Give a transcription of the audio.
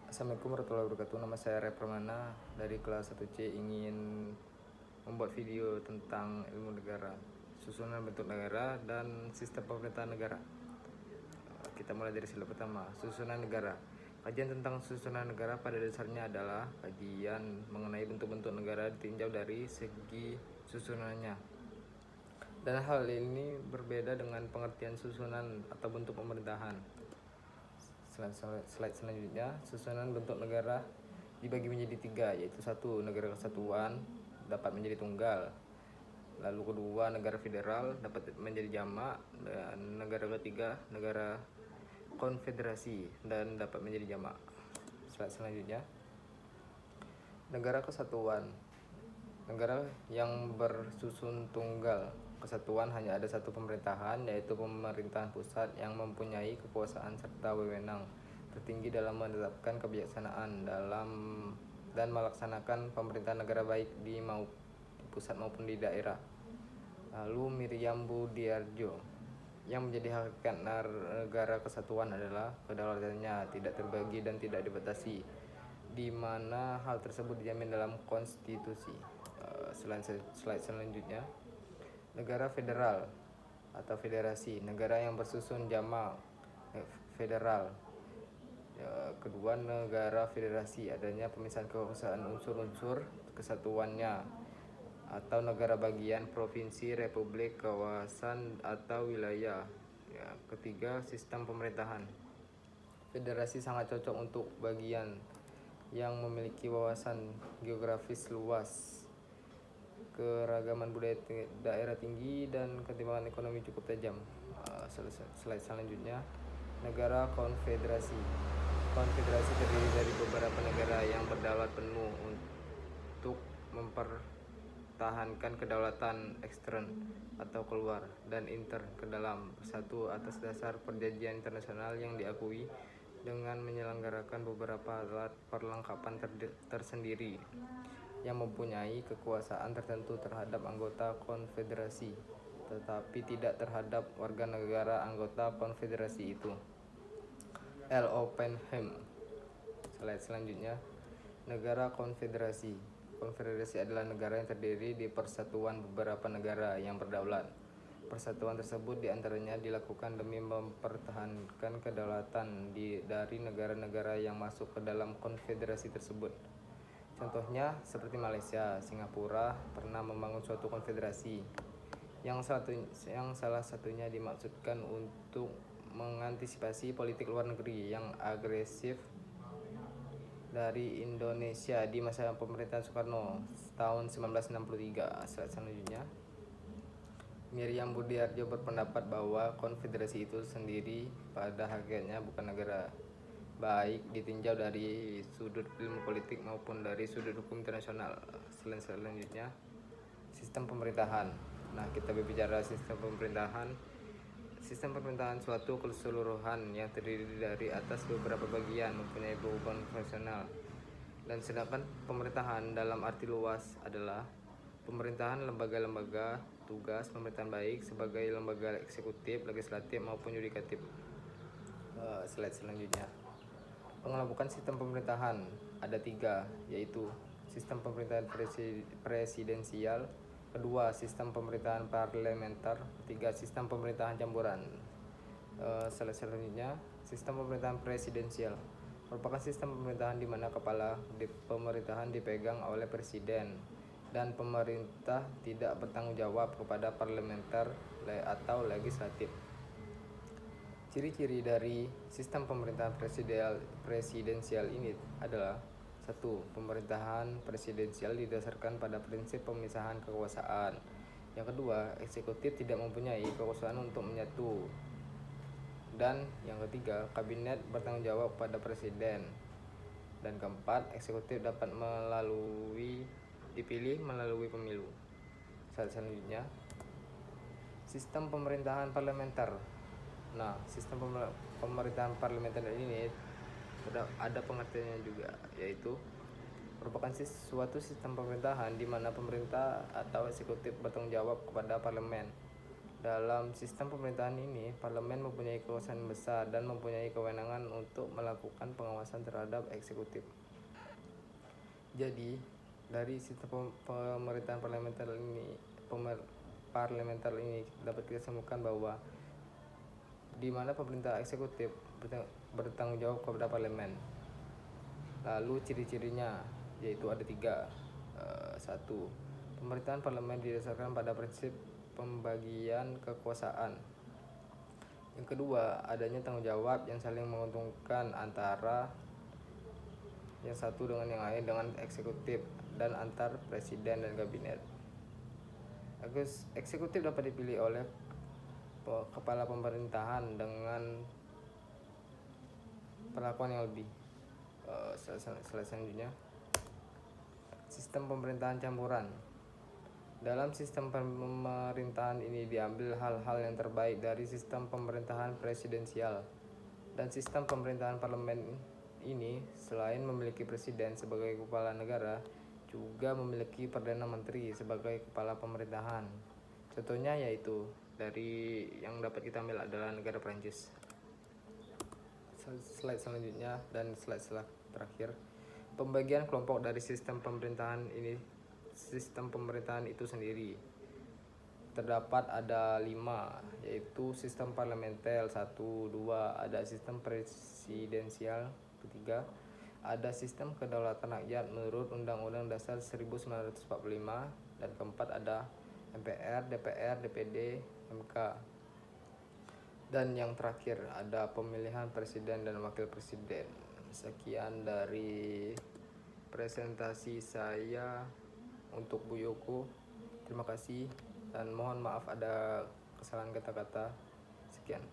Assalamualaikum warahmatullahi wabarakatuh. Nama saya Ray Permana dari kelas 1C, ingin membuat video tentang ilmu negara, susunan bentuk negara dan sistem pemerintahan negara. Kita mulai dari slide pertama, susunan negara. Kajian tentang susunan negara pada dasarnya adalah kajian mengenai bentuk-bentuk negara ditinjau dari segi susunannya. Dan hal ini berbeda dengan pengertian susunan atau bentuk pemerintahan. Slide selanjutnya, susunan bentuk negara dibagi menjadi 3, yaitu 1. Negara kesatuan dapat menjadi tunggal, lalu kedua negara federal dapat menjadi jamak, dan negara ketiga negara konfederasi dan dapat menjadi jamak. Slide selanjutnya, negara kesatuan, negara yang bersusun tunggal. Kesatuan hanya ada satu pemerintahan, yaitu pemerintahan pusat yang mempunyai kekuasaan serta wewenang tertinggi dalam menetapkan kebijaksanaan dan melaksanakan pemerintahan negara baik di pusat maupun di daerah. Lalu Miriam Budiardjo, yang menjadi hakikat negara kesatuan adalah kedaulatannya tidak terbagi dan tidak dibatasi, di mana hal tersebut dijamin dalam konstitusi. Slide selanjutnya, negara federal atau federasi, negara yang bersusun jamak federal. Kedua, negara federasi, adanya pemisahan kekuasaan unsur-unsur kesatuannya, atau negara bagian, provinsi, republik, kawasan atau wilayah. Ketiga, sistem pemerintahan. Federasi sangat cocok untuk bagian yang memiliki wawasan geografis luas, keragaman budaya daerah tinggi, dan ketimpangan ekonomi cukup tajam. Slide selanjutnya, negara konfederasi. Konfederasi terdiri dari beberapa negara yang berdaulat penuh untuk mempertahankan kedaulatan ekstern atau keluar dan intern ke dalam bersatu atas dasar perjanjian internasional yang diakui dengan menyelenggarakan beberapa alat perlengkapan tersendiri yang mempunyai kekuasaan tertentu terhadap anggota konfederasi, tetapi tidak terhadap warga negara anggota konfederasi itu. L. Oppenheim. Slide selanjutnya, negara konfederasi. Konfederasi adalah negara yang terdiri di persatuan beberapa negara yang berdaulat. Persatuan tersebut diantaranya dilakukan demi mempertahankan kedaulatan dari negara-negara yang masuk ke dalam konfederasi tersebut. Contohnya seperti Malaysia, Singapura pernah membangun suatu konfederasi yang salah satunya dimaksudkan untuk mengantisipasi politik luar negeri yang agresif dari Indonesia di masa pemerintahan Soekarno tahun 1963. Selanjutnya, Miriam Budiardjo berpendapat bahwa konfederasi itu sendiri pada hakikatnya bukan negara, baik ditinjau dari sudut ilmu politik maupun dari sudut hukum internasional. Selanjutnya, sistem pemerintahan. Nah, kita berbicara sistem pemerintahan. Sistem pemerintahan suatu keseluruhan yang terdiri dari atas beberapa bagian, mempunyai beban fungsional. Dan sedangkan pemerintahan dalam arti luas adalah pemerintahan lembaga-lembaga tugas pemerintahan baik sebagai lembaga eksekutif, legislatif maupun yudikatif. Slide selanjutnya, pengelompokan sistem pemerintahan ada 3, yaitu sistem pemerintahan presidensial, kedua sistem pemerintahan parlementer, ketiga sistem pemerintahan campuran. Selanjutnya, sistem pemerintahan presidensial merupakan sistem pemerintahan di mana kepala pemerintahan dipegang oleh presiden dan pemerintah tidak bertanggung jawab kepada parlementer atau legislatif. Ciri-ciri dari sistem pemerintahan presidensial ini adalah 1. Pemerintahan presidensial didasarkan pada prinsip pemisahan kekuasaan. Yang kedua, eksekutif tidak mempunyai kekuasaan untuk menyatu. Dan yang ketiga, kabinet bertanggung jawab pada presiden. Dan keempat, eksekutif dapat dipilih melalui pemilu. Selanjutnya, sistem pemerintahan parlementer. Nah, sistem pemerintahan parlementer ini ada pengertiannya juga, yaitu merupakan suatu sistem pemerintahan di mana pemerintah atau eksekutif bertanggung jawab kepada parlemen Dalam sistem pemerintahan ini, parlemen mempunyai kekuasaan besar dan mempunyai kewenangan untuk melakukan pengawasan terhadap eksekutif. Jadi, dari sistem pemerintahan parlementer ini dapat kita simpulkan bahwa di mana pemerintah eksekutif bertanggung jawab kepada parlemen. Lalu ciri-cirinya yaitu ada 3. 1. Pemerintahan parlemen didasarkan pada prinsip pembagian kekuasaan. Yang kedua, adanya tanggung jawab yang saling menguntungkan antara yang satu dengan yang lain dengan eksekutif dan antar presiden dan kabinet. Eksekutif dapat dipilih oleh kepala pemerintahan dengan perlakuan yang lebih. Selanjutnya, sistem pemerintahan campuran. Dalam sistem pemerintahan ini diambil hal-hal yang terbaik dari sistem pemerintahan presidensial dan sistem pemerintahan parlemen ini. Selain memiliki presiden sebagai kepala negara, juga memiliki perdana menteri sebagai kepala pemerintahan. Contohnya yaitu dari yang dapat kita ambil adalah negara Prancis. Slide selanjutnya dan slide terakhir, pembagian kelompok dari sistem pemerintahan itu sendiri terdapat ada 5, yaitu sistem parlementer 1, 2, ada sistem presidensial 3, ada sistem kedaulatan rakyat menurut Undang-Undang Dasar 1945, dan keempat ada MPR, DPR, DPD, MK. Dan yang terakhir ada pemilihan presiden dan wakil presiden. Sekian dari presentasi saya untuk Bu Yoko. Terima kasih dan mohon maaf ada kesalahan kata-kata. Sekian.